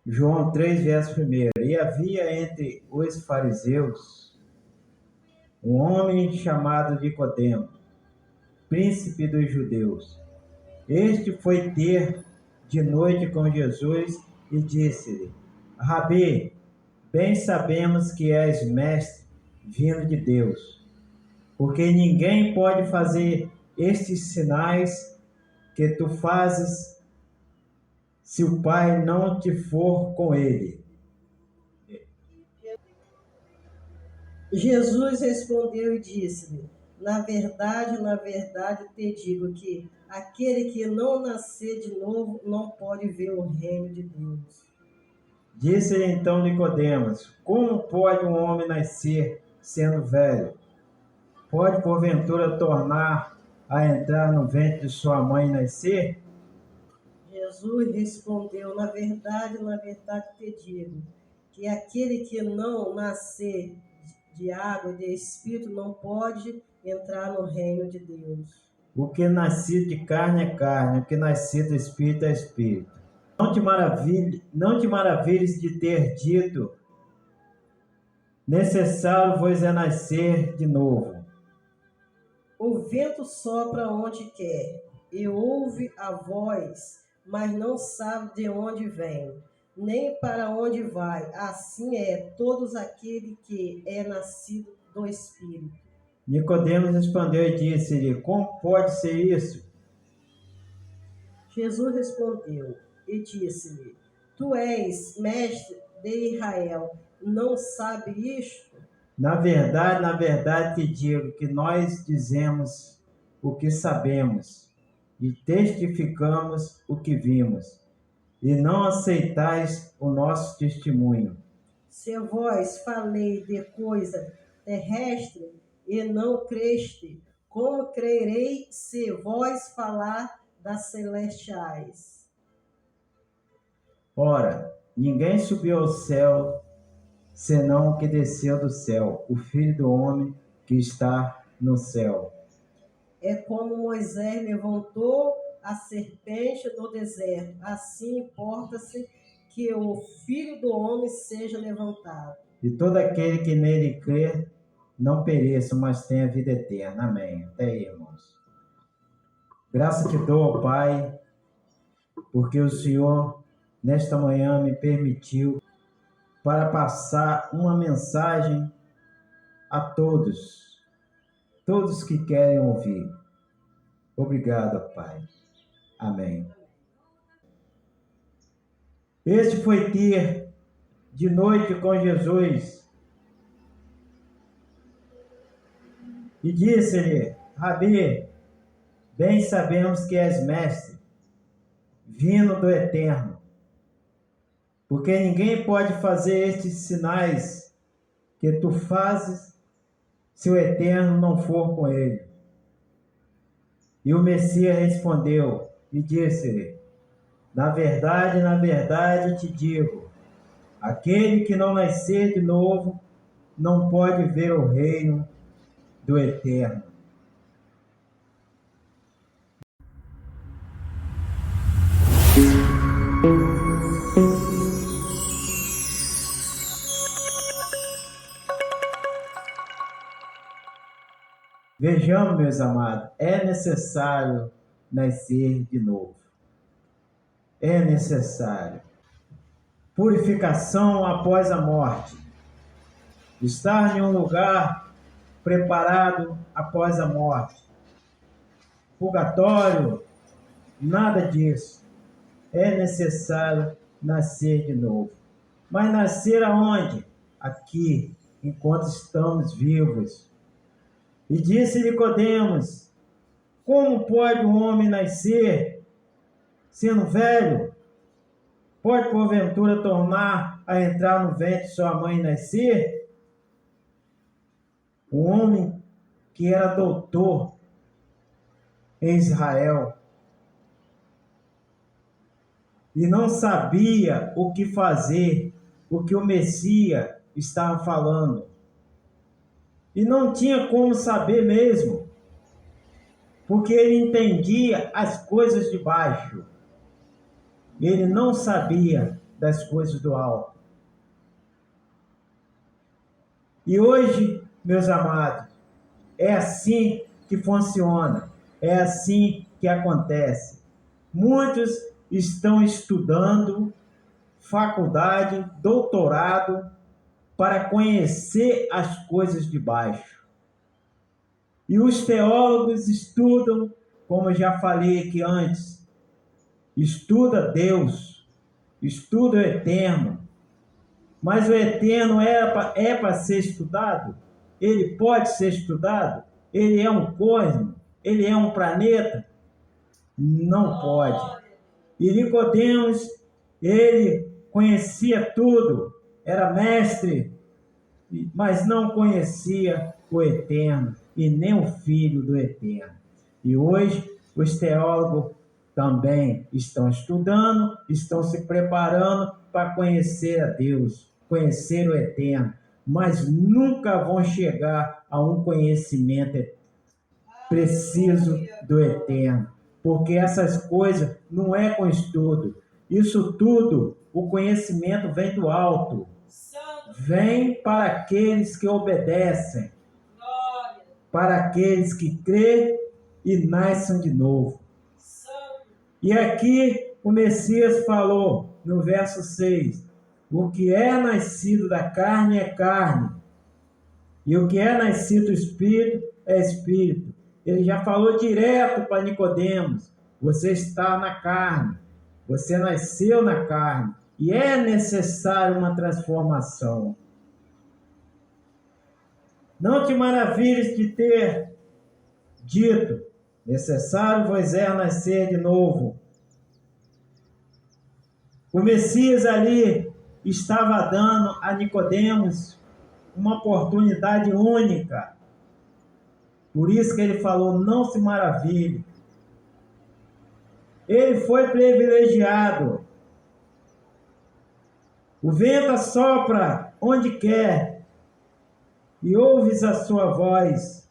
João 3, verso 1. E havia entre os fariseus um homem chamado Nicodemo, príncipe dos judeus. Este foi ter de noite com Jesus e disse-lhe: Rabi, bem sabemos que és mestre vindo de Deus, porque ninguém pode fazer estes sinais que tu fazes se o Pai não te for com ele. Jesus respondeu e disse-lhe: na verdade te digo que aquele que não nascer de novo não pode ver o reino de Deus. Disse-lhe então Nicodemos: Como pode um homem nascer sendo velho? Pode porventura tornar a entrar no ventre de sua mãe e nascer? Jesus respondeu: na verdade te digo que aquele que não nascer de água e de espírito não pode entrar no reino de Deus. O que nascido de carne é carne, o que nascido do espírito é espírito. Não te maravilhes de ter dito: necessário vos é nascer de novo. O vento sopra onde quer, e ouve a voz, mas não sabe de onde vem, nem para onde vai. Assim é todos aquele que é nascido do Espírito. Nicodemos respondeu e disse-lhe: Como pode ser isso? Jesus respondeu e disse-lhe: Tu és mestre de Israel, não sabe isto? Na verdade te digo que nós dizemos o que sabemos e testificamos o que vimos, e não aceitais o nosso testemunho. Se vós falei de coisa terrestre e não creste, como crerei se vós falar das celestiais? Ora, ninguém subiu ao céu, senão o que desceu do céu, o Filho do homem que está no céu. É como Moisés levantou a serpente do deserto, assim importa-se que o Filho do homem seja levantado. E todo aquele que nele crer não pereça, mas tenha vida eterna. Amém. Até aí, irmãos. Graça te dou, Pai, porque o Senhor, nesta manhã, me permitiu para passar uma mensagem a todos que querem ouvir. Obrigado, Pai. Amém. Este foi ter de noite com Jesus e disse-lhe: Rabi, bem sabemos que és mestre, vindo do Eterno, porque ninguém pode fazer estes sinais que tu fazes se o Eterno não for com ele. E o Messias respondeu e disse-lhe: na verdade te digo, aquele que não nascer de novo não pode ver o reino do Eterno. Vejamos, meus amados, é necessário nascer de novo. É necessário. Purificação após a morte. Estar em um lugar preparado após a morte. Purgatório, nada disso. É necessário nascer de novo. Mas nascer aonde? Aqui, enquanto estamos vivos. E disse Nicodemos: Como pode um homem nascer sendo velho? Pode porventura tornar a entrar no ventre de sua mãe e nascer? Um homem que era doutor em Israel e não sabia o que fazer, o que o Messias estava falando. E não tinha como saber mesmo, porque ele entendia as coisas de baixo. Ele não sabia das coisas do alto. E hoje, meus amados, é assim que funciona, é assim que acontece. Muitos estão estudando faculdade, doutorado, para conhecer as coisas de baixo. E os teólogos estudam, como eu já falei aqui antes, estuda Deus, estuda o eterno. Mas o eterno é para ser estudado? Ele pode ser estudado? Ele é um cosmo? Ele é um planeta? Não pode. E Nicodemos, ele conhecia tudo, era mestre, mas não conhecia o eterno e nem o Filho do eterno. E hoje os teólogos também estão estudando, estão se preparando para conhecer a Deus, conhecer o eterno, mas nunca vão chegar a um conhecimento preciso do eterno, porque essas coisas não é com estudo. Isso tudo, o conhecimento vem do alto, vem para aqueles que obedecem, para aqueles que crêem e nascem de novo. E aqui o Messias falou no verso 6, o que é nascido da carne é carne, e o que é nascido do Espírito é Espírito. Ele já falou direto para Nicodemos, você está na carne, você nasceu na carne, e é necessário uma transformação. Não te maravilhes de ter dito, necessário vos é nascer de novo. O Messias ali estava dando a Nicodemos uma oportunidade única. Por isso que ele falou, não se maravilhe. Ele foi privilegiado. O vento assopra onde quer e ouves a sua voz.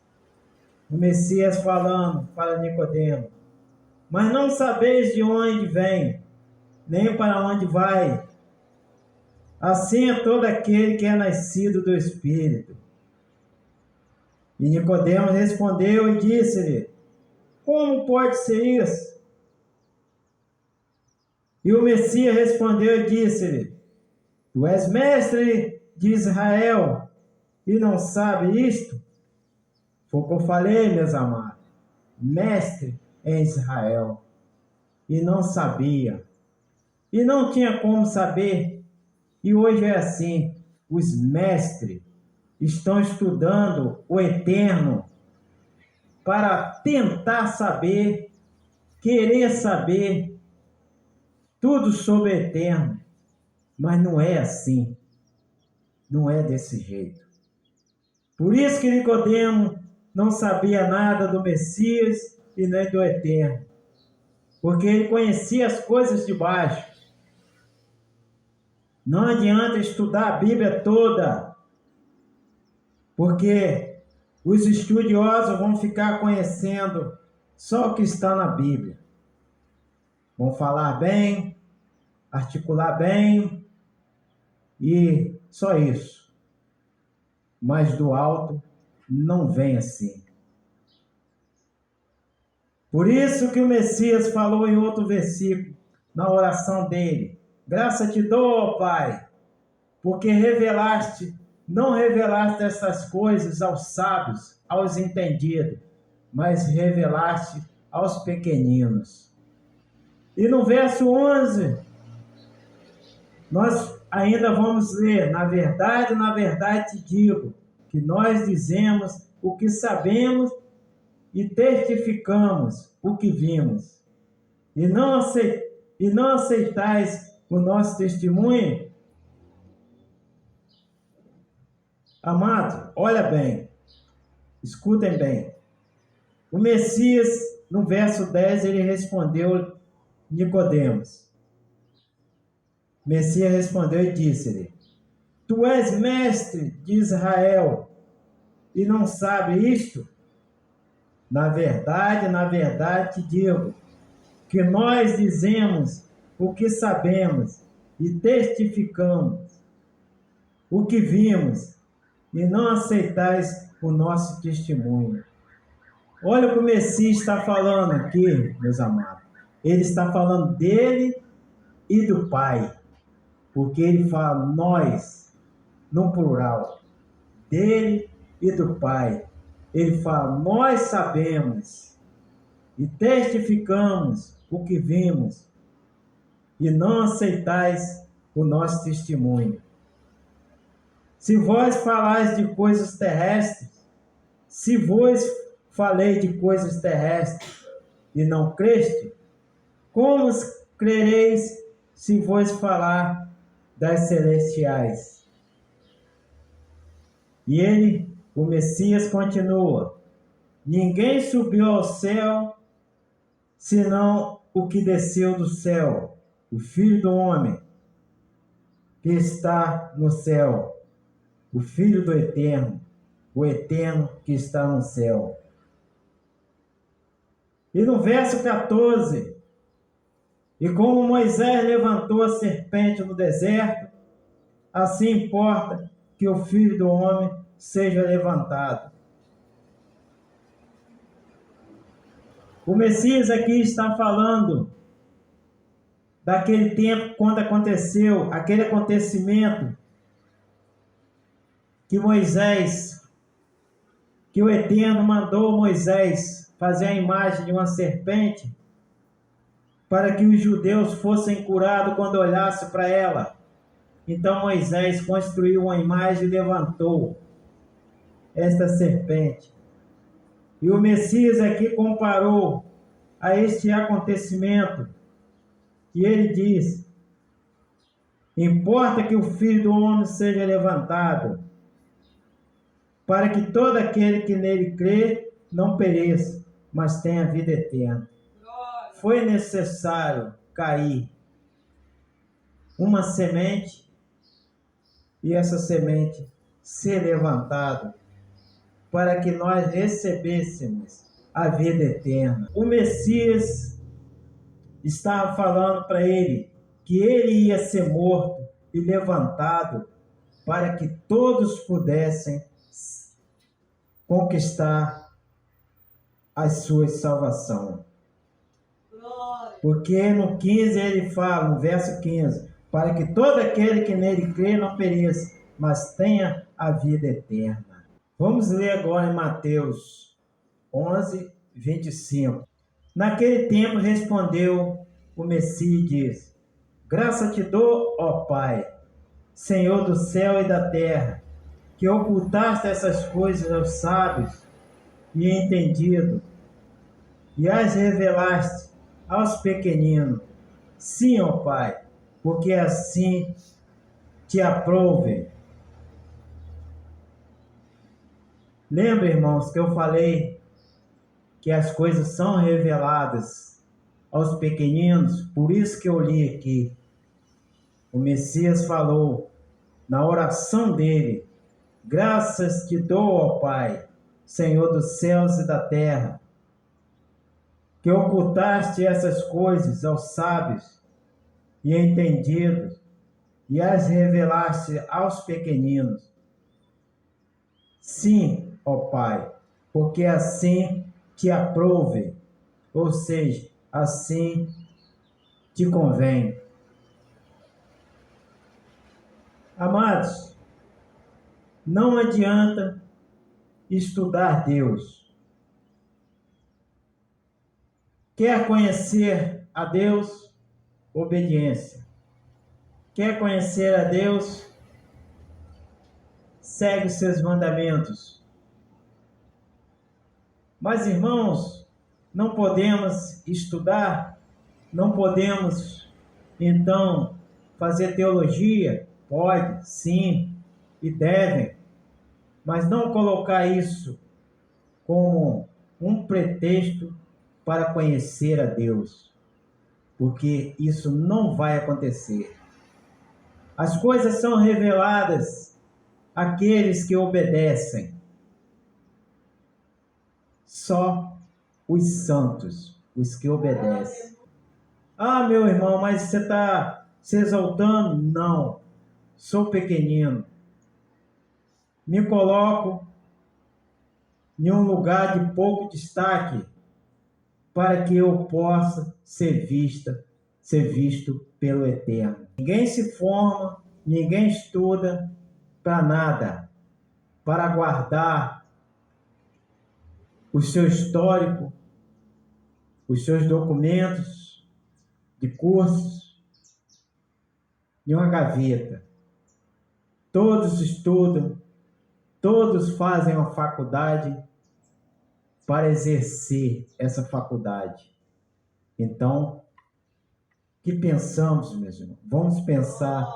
O Messias falando para Nicodemos, mas não sabeis de onde vem, nem para onde vai. Assim é todo aquele que é nascido do Espírito. E Nicodemos respondeu e disse-lhe, como pode ser isso? E o Messias respondeu e disse-lhe, tu és mestre de Israel e não sabe isto? Foi o que eu falei, meus amados. Mestre em Israel. E não sabia. E não tinha como saber. E hoje é assim. Os mestres estão estudando o eterno para tentar saber, querer saber tudo sobre o eterno. Mas não é assim. Não é desse jeito. Por isso que Nicodemo não sabia nada do Messias e nem do eterno. Porque ele conhecia as coisas de baixo. Não adianta estudar a Bíblia toda, porque os estudiosos vão ficar conhecendo só o que está na Bíblia. Vão falar bem, articular bem e só isso. Mas do alto não vem assim. Por isso que o Messias falou em outro versículo, na oração dele, graça te dou, ó Pai, porque não revelaste essas coisas aos sábios, aos entendidos, mas revelaste aos pequeninos. E no verso 11, nós ainda vamos ler, na verdade te digo, que nós dizemos o que sabemos e testificamos o que vimos. E não aceitais o nosso testemunho? Amados, olha bem, escutem bem. O Messias, no verso 10, ele respondeu Nicodemos. O Messias respondeu e disse-lhe, tu és mestre de Israel e não sabe isto? Na verdade te digo, que nós dizemos o que sabemos e testificamos o que vimos, e não aceitais o nosso testemunho. Olha o que o Messias está falando aqui, meus amados. Ele está falando dele e do Pai, porque ele fala nós, no plural, dele e do Pai. Ele fala, nós sabemos e testificamos o que vimos, e não aceitais o nosso testemunho. Se vós falais de coisas terrestres, se vos falei de coisas terrestres e não creste, como crereis se vos falar das celestiais? E ele, o Messias, continua: ninguém subiu ao céu, senão o que desceu do céu, o Filho do Homem, que está no céu, o Filho do Eterno, o Eterno que está no céu. E no verso 14, e como Moisés levantou a serpente no deserto, assim importa que o Filho do Homem seja levantado. O Messias aqui está falando daquele tempo quando aconteceu aquele acontecimento que o Eterno mandou Moisés fazer a imagem de uma serpente para que os judeus fossem curados quando olhassem para ela. Então Moisés construiu uma imagem e levantou esta serpente. E o Messias aqui comparou a este acontecimento, e ele diz: importa que o Filho do Homem seja levantado, para que todo aquele que nele crê não pereça, mas tenha vida eterna. Foi necessário cair uma semente, e essa semente ser levantada, para que nós recebêssemos a vida eterna. O Messias estava falando para ele que ele ia ser morto e levantado para que todos pudessem conquistar a sua salvação. Porque no 15 ele fala, no verso 15, para que todo aquele que nele crê não pereça, mas tenha a vida eterna. Vamos ler agora em Mateus 11, 25. Naquele tempo respondeu o Messias e disse: graça te dou, ó Pai, Senhor do céu e da terra, que ocultaste essas coisas aos sábios e entendidos, e as revelaste aos pequeninos. Sim, ó Pai, porque assim te aprouve. Lembra, irmãos, que eu falei que as coisas são reveladas aos pequeninos? Por isso que eu li aqui. O Messias falou na oração dele: graças te dou, ó Pai, Senhor dos céus e da terra, que ocultaste essas coisas aos sábios e entendidos, e as revelaste aos pequeninos. Sim, ó Pai, porque assim te aprouve, ou seja, assim te convém. Amados, não adianta estudar Deus. Quer conhecer a Deus? Obediência. Quer conhecer a Deus? Segue os seus mandamentos. Mas, irmãos, não podemos estudar, não podemos, então, fazer teologia? Pode, sim, e devem, mas não colocar isso como um pretexto para conhecer a Deus, porque isso não vai acontecer. As coisas são reveladas àqueles que obedecem. Só os santos, os que obedecem. Ah, meu irmão, mas você está se exaltando? Não. Sou pequenino. Me coloco em um lugar de pouco destaque para que eu possa ser visto pelo Eterno. Ninguém se forma, ninguém estuda para nada, para guardar o seu histórico, os seus documentos de cursos em uma gaveta. Todos estudam, todos fazem uma faculdade para exercer essa faculdade. Então, o que pensamos, meus irmãos? Vamos pensar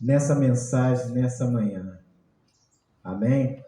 nessa mensagem, nessa manhã. Amém?